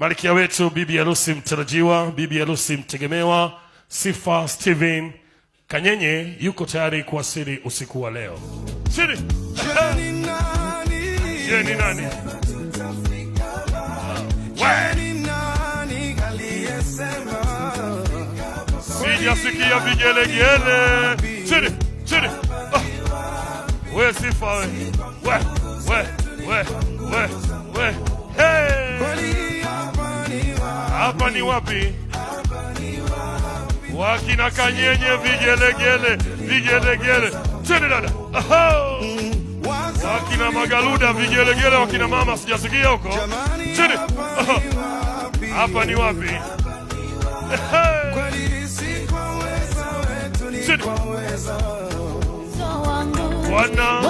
Malkia wetu, bibi harusi mtarajiwa, bibi harusi mtegemewa, Sifa Steven Kanyenye yuko tayari kuwasili usiku wa leo. Chini. Jeni nani? Sijasikia vigelegele. Chini, chini. We Sifa we. We. Hey! Hapa ni wapi? Wakina Kanyenye vigelegele. Chini dada. Wakina Magaluda vigelegele, wakina mama sijasikia huko. Chini. Hapa ni wapi? Chini. Bwana